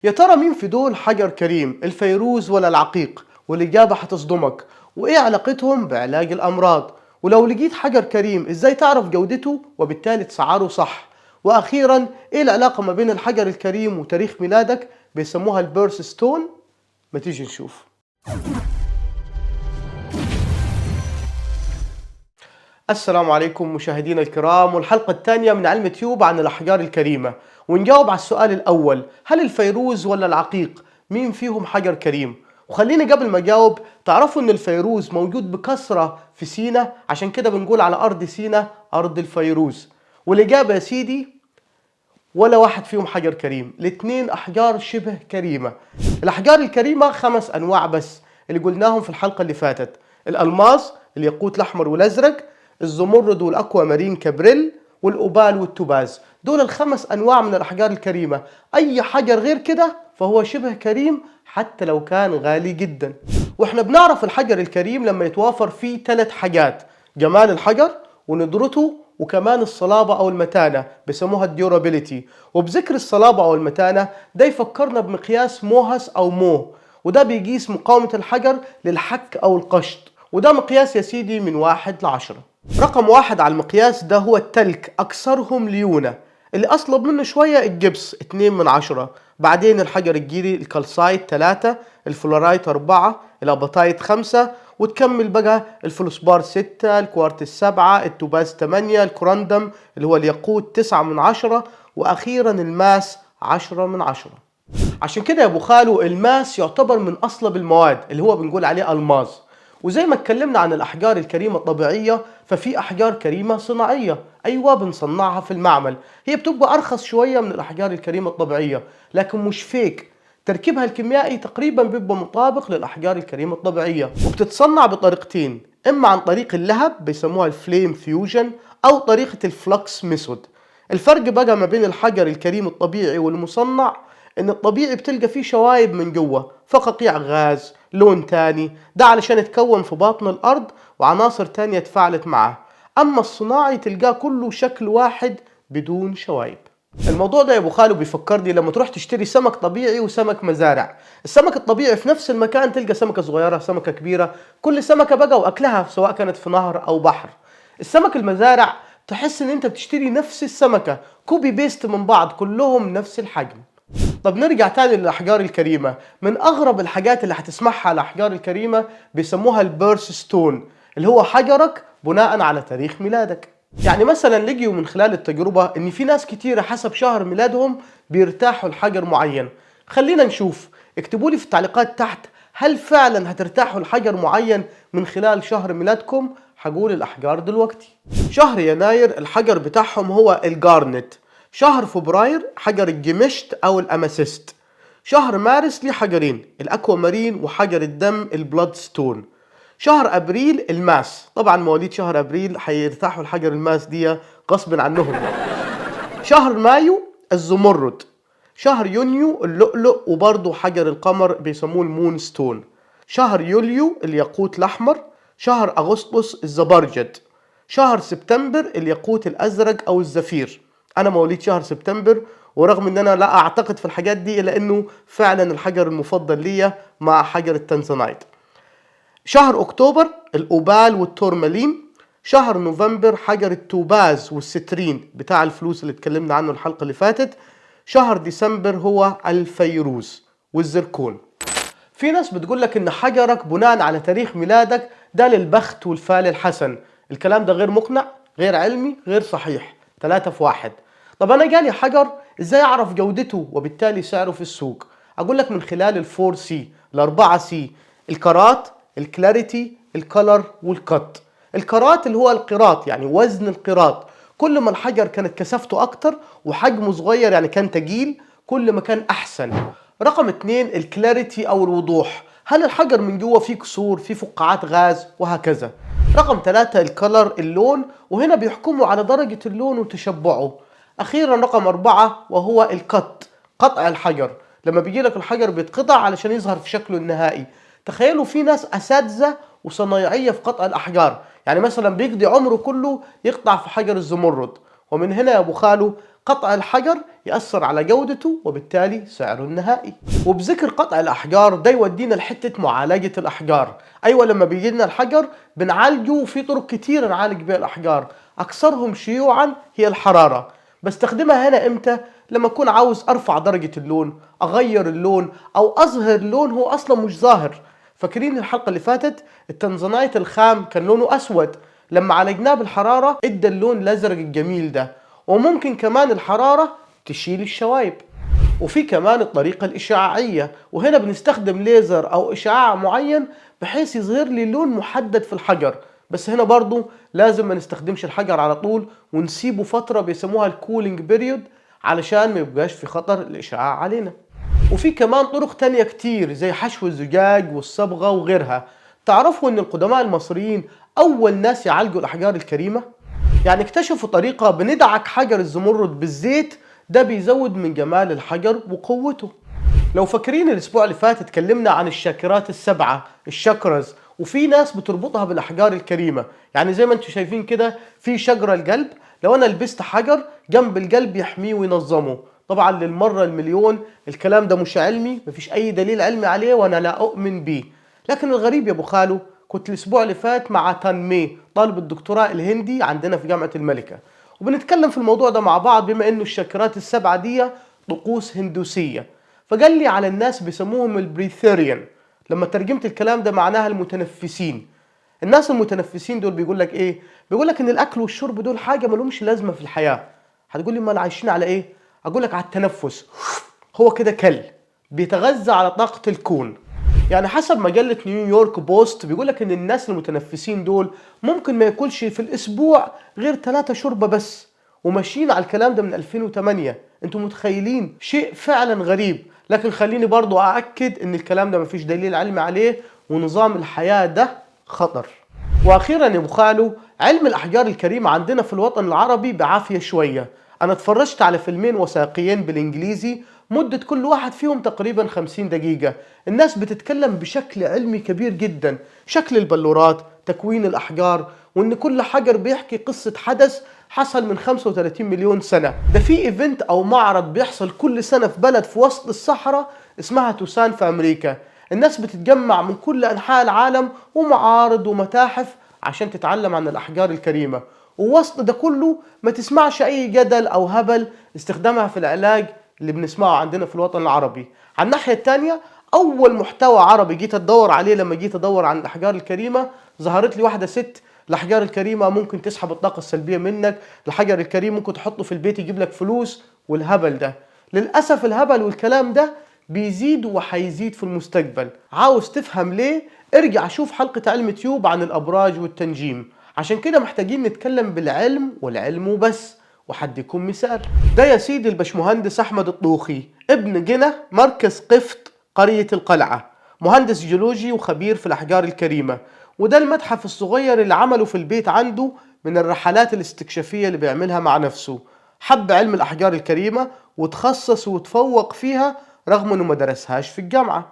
يا ترى مين في دول حجر كريم، الفيروز ولا العقيق؟ والإجابة هتصدمك. وإيه علاقتهم بعلاج الأمراض؟ ولو لقيت حجر كريم إزاي تعرف جودته وبالتالي تسعره صح؟ وأخيرا إيه العلاقة ما بين الحجر الكريم وتاريخ ميلادك؟ بيسموها البيرث ستون. ما تيجي نشوف. السلام عليكم مشاهدينا الكرام، والحلقة الثانية من علم تيوب عن الأحجار الكريمة، ونجاوب على السؤال الأول: هل الفيروز ولا العقيق مين فيهم حجر كريم؟ وخليني قبل ما أجاوب تعرفوا إن الفيروز موجود بكثرة في سينا، عشان كده بنقول على أرض سينا أرض الفيروز. والإجابة يا سيدي ولا واحد فيهم حجر كريم، الاتنين أحجار شبه كريمة. الأحجار الكريمة 5 أنواع بس اللي قلناهم في الحلقة اللي فاتت: الألماس، الياقوت الأحمر والأزرق، الزمرد والأكوا مارين كابريل، والأوبال والتوباز. دول ال5 أنواع من الأحجار الكريمة. أي حجر غير كده فهو شبه كريم حتى لو كان غالي جدا. وإحنا بنعرف الحجر الكريم لما يتوافر فيه 3 حاجات: جمال الحجر وندرته وكمان الصلابة أو المتانة، بيسموها الديورابيليتي. وبذكر الصلابة أو المتانة ده يفكرنا بمقياس موهس أو مو، وده بيقيس مقاومة الحجر للحك أو القشط، وده مقياس يا سيدي من 1 ل10. رقم 1 على المقياس ده هو التلك، أكثرهم ليونة. اللي أصلب منه شوية الجبس 2/10، بعدين الحجر الجيري الكالسايت 3، الفلورايت 4، الأباتايت 5، وتكمل بقى الفلوسبار 6، الكوارتز 7، التوباز 8، الكوراندم اللي هو الياقوت 9/10، وأخيرا الماس 10/10. عشان كده يا ابو خالو الماس يعتبر من اصلب المواد اللي هو بنقول عليه الماس. وزي ما اتكلمنا عن الاحجار الكريمه الطبيعيه، ففي احجار كريمه صناعيه، ايوه بنصنعها في المعمل. هي بتبقى ارخص شويه من الاحجار الكريمه الطبيعيه، لكن مش فيك. تركيبها الكيميائي تقريبا بيبقى مطابق للاحجار الكريمه الطبيعيه، وبتتصنع بطريقتين: اما عن طريق اللهب بيسموها الفليم فيوجن، او طريقه الفلكس ميثود. الفرق بقى ما بين الحجر الكريم الطبيعي والمصنع ان الطبيعي بتلقى فيه شوايب من جوه، فقاقيع غاز، لون تاني، ده علشان يتكون في باطن الارض وعناصر تانية اتفاعلت معاه. اما الصناعي تلقاه كله شكل واحد بدون شوايب. الموضوع ده يا ابو خالو بيفكرني لما تروح تشتري سمك طبيعي وسمك مزارع. السمك الطبيعي في نفس المكان تلقى سمكة صغيرة سمكة كبيرة، كل سمكة بقى واكلها سواء كانت في نهر او بحر. السمك المزارع تحس ان انت بتشتري نفس السمكة كوبي بيست من بعض، كلهم نفس الحجم. طب نرجع تاني للأحجار الكريمة. من أغرب الحاجات اللي هتسمعها على الأحجار الكريمة بيسموها البيرث ستون، اللي هو حجرك بناء على تاريخ ميلادك. يعني مثلا لقيوا من خلال التجربة إن في ناس كتيرة حسب شهر ميلادهم بيرتاحوا لحجر معين. خلينا نشوف. اكتبوا لي في التعليقات تحت هل فعلا هترتاحوا لحجر معين من خلال شهر ميلادكم. هقول الأحجار دلوقتي. شهر يناير الحجر بتاعهم هو الجارنت. شهر فبراير حجر الجمشت أو الأماسيست. شهر مارس ليه حجرين: الأكوا مارين وحجر الدم البلاد ستون. شهر أبريل الماس، طبعا مواليد شهر أبريل هيرتاحوا الحجر الماس دي غصب عنهم. شهر مايو الزمرد. شهر يونيو اللؤلؤ وبرضه حجر القمر بيسموه المون ستون. شهر يوليو الياقوت الأحمر. شهر أغسطس الزبرجد. شهر سبتمبر الياقوت الأزرق أو الزفير. أنا مواليد شهر سبتمبر، ورغم إن أنا لا أعتقد في الحاجات دي إلا إنه فعلا الحجر المفضل ليا مع حجر التنزانيت. شهر أكتوبر الأوبال والتورمالين. شهر نوفمبر حجر التوباز والسترين بتاع الفلوس اللي اتكلمنا عنه الحلقة اللي فاتت. شهر ديسمبر هو الفيروز والزركون. في ناس بتقول لك ان حجرك بناء على تاريخ ميلادك ده للبخت والفال الحسن. الكلام ده غير مقنع، غير علمي، غير صحيح. 3 في 1. طب انا جالي حجر ازاي اعرف جودته وبالتالي سعره في السوق؟ اقول لك من خلال الفور سي، الاربعة سي: الكرات، الكلاريتي، الكلر، والكت. الكرات اللي هو القيراط، يعني وزن القيراط. كل ما الحجر كانت كثافته اكتر وحجمه صغير يعني كان تقيل، كل ما كان احسن. رقم 2 الكلاريتي او الوضوح، هل الحجر من جوه فيه كسور، فيه فقاعات غاز، وهكذا. رقم 3 الكلر اللون، وهنا بيحكموا على درجة اللون وتشبعه. اخيرا رقم 4 وهو الكت، قطع الحجر. لما بيجي لك الحجر بيتقطع علشان يظهر في شكله النهائي. تخيلوا في ناس اساتذة وصنايعية في قطع الاحجار، يعني مثلا بيقضي عمره كله يقطع في حجر الزمرد، ومن هنا يا أبو خالو قطع الحجر يأثر على جودته وبالتالي سعره النهائي. وبذكر قطع الأحجار ده يودينا لحتة معالجة الأحجار. أيوة، لما بيجي لنا الحجر بنعالجه، وفي طرق كتير نعالج بيها الأحجار، أكثرهم شيوعا هي الحرارة. بستخدمها هنا إمتى؟ لما أكون عاوز أرفع درجة اللون، أغير اللون، أو أظهر لون هو أصلا مش ظاهر. فاكرين الحلقة اللي فاتت التنزانيت الخام كان لونه أسود، لما عالجناه بالحرارة ادى اللون الأزرق الجميل ده. وممكن كمان الحرارة تشيل الشوايب. وفي كمان الطريقة الإشعاعية، وهنا بنستخدم ليزر أو إشعاع معين بحيث يظهر لي لون محدد في الحجر. بس هنا برضو لازم ما نستخدمش الحجر على طول، ونسيبه فترة بيسموها الكولينج بيريود علشان ما يبقاش في خطر الإشعاع علينا. وفي كمان طرق تانية كتير زي حشو الزجاج والصبغة وغيرها. تعرفوا ان القدماء المصريين اول ناس يعالجوا الاحجار الكريمة؟ يعني اكتشفوا طريقة بندعك حجر الزمرد بالزيت، ده بيزود من جمال الحجر وقوته. لو فاكرين الاسبوع اللي فات اتكلمنا عن الشاكرات السبعة، الشاكراز، وفي ناس بتربطها بالاحجار الكريمة. يعني زي ما انتم شايفين كده في شجرة القلب، لو انا لبست حجر جنب القلب يحميه وينظمه. طبعا للمرة المليون الكلام ده مش علمي، مفيش اي دليل علمي عليه وانا لا اؤمن بيه. لكن الغريب يا ابو خالو، كنت الاسبوع اللي فات مع تان طالب الدكتوراه الهندي عندنا في جامعة الملكة، وبنتكلم في الموضوع ده مع بعض بما انه الشاكرات السبعة دي طقوس هندوسية. فقال لي على الناس بيسموهم البريثيريان. لما ترجمت الكلام ده معناها المتنفسين. الناس المتنفسين دول بيقول لك ايه؟ بيقول لك ان الاكل والشرب دول حاجه مالهمش لازمه في الحياه. هتقول لي امال عايشين على ايه؟ اقول لك على التنفس. هو كده كل بيتغذى على طاقه الكون. يعني حسب مجله نيويورك بوست بيقول لك ان الناس المتنفسين دول ممكن ما ياكلش في الاسبوع غير 3 شوربه بس، وماشيين على الكلام ده من 2008. انتم متخيلين؟ شيء فعلا غريب. لكن خليني برضو أأكد إن الكلام ده مفيش دليل علمي عليه، ونظام الحياة ده خطر. وأخيرا يا أبو خالو، علم الأحجار الكريمة عندنا في الوطن العربي بعافية شوية. أنا اتفرجت على فيلمين وثائقيين بالإنجليزي، مدة كل واحد فيهم تقريبا 50 دقيقة. الناس بتتكلم بشكل علمي كبير جدا، شكل البلورات، تكوين الأحجار، وإن كل حجر بيحكي قصة حدث حصل من 35 مليون سنة. ده في ايفنت او معرض بيحصل كل سنة في بلد في وسط الصحراء اسمها توسان في امريكا. الناس بتتجمع من كل انحاء العالم، ومعارض ومتاحف عشان تتعلم عن الاحجار الكريمة. ووسط ده كله ما تسمعش اي جدل او هبل استخدامها في العلاج اللي بنسمعه عندنا في الوطن العربي. على الناحية التانية، اول محتوى عربي جيت ادور عليه لما جيت ادور عن الاحجار الكريمة، ظهرت لي واحدة ست الأحجار الكريمة ممكن تسحب الطاقة السلبية منك، الحجر الكريم ممكن تحطه في البيت يجيب لك فلوس، والهبل ده. للأسف الهبل والكلام ده بيزيد وحيزيد في المستقبل. عاوز تفهم ليه؟ ارجع شوف حلقة علم تيوب عن الأبراج والتنجيم. عشان كده محتاجين نتكلم بالعلم والعلم وبس. وحد يكون مثال ده يا سيدي البشمهندس أحمد الطوخي، ابن جنة مركز قفط قرية القلعة، مهندس جيولوجي وخبير في الأحجار الكريمة. وده المتحف الصغير اللي عمله في البيت عنده من الرحلات الاستكشافية اللي بيعملها مع نفسه. حب علم الأحجار الكريمة وتخصص وتفوق فيها رغم انه ما درسهاش في الجامعة.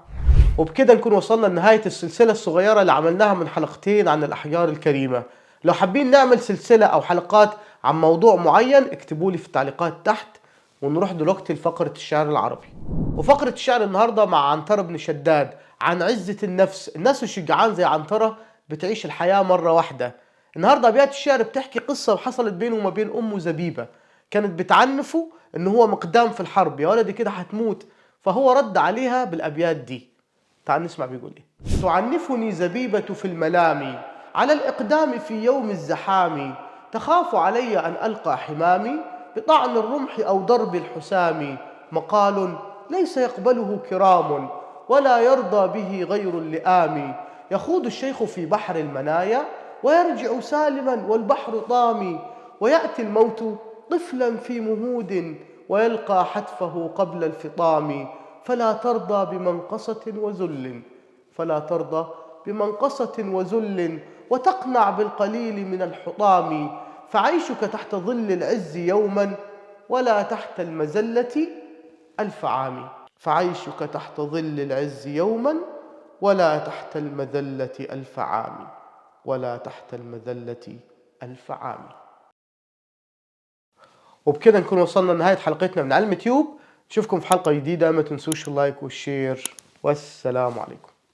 وبكده نكون وصلنا لنهاية السلسلة الصغيرة اللي عملناها من حلقتين عن الأحجار الكريمة. لو حابين نعمل سلسلة أو حلقات عن موضوع معين اكتبوا لي في التعليقات تحت. ونروح دلوقتي لفقرة الشعر العربي. وفقرة الشعر النهاردة مع عنترة بن شداد عن عزة النفس. الناس الشجعان زي عنترة بتعيش الحياة مرة واحدة. النهاردة أبيات الشعر بتحكي قصة حصلت بينه وما بين أمه زبيبة، كانت بتعنفه إن هو مقدام في الحرب، يا ولدي كده هتموت. فهو رد عليها بالأبيات دي. تعال نسمع بيقول إيه. تعنفني زبيبة في الملام على الإقدام في يوم الزحام، تخاف علي أن ألقى حمامي بطعن الرمح أو ضرب الحسام. مقال ليس يقبله كرام ولا يرضى به غير اللئام. يخوض الشيخ في بحر المنايا ويرجع سالما والبحر طامي، ويأتي الموت طفلا في مهود ويلقى حتفه قبل الفطام. فلا ترضى بمنقصة وذل، فلا ترضى بمنقصة وذل، وتقنع بالقليل من الحطام. فعيشك تحت ظل العز يوما ولا تحت المذلة ألف عام. فعيشك تحت ظل العز يوما ولا تحت المذلة ألف عام. ولا تحت المذلة ألف عام. وبكده نكون وصلنا لنهاية حلقتنا من علم تيوب. نشوفكم في حلقة جديدة، ما تنسوش اللايك والشير، والسلام عليكم.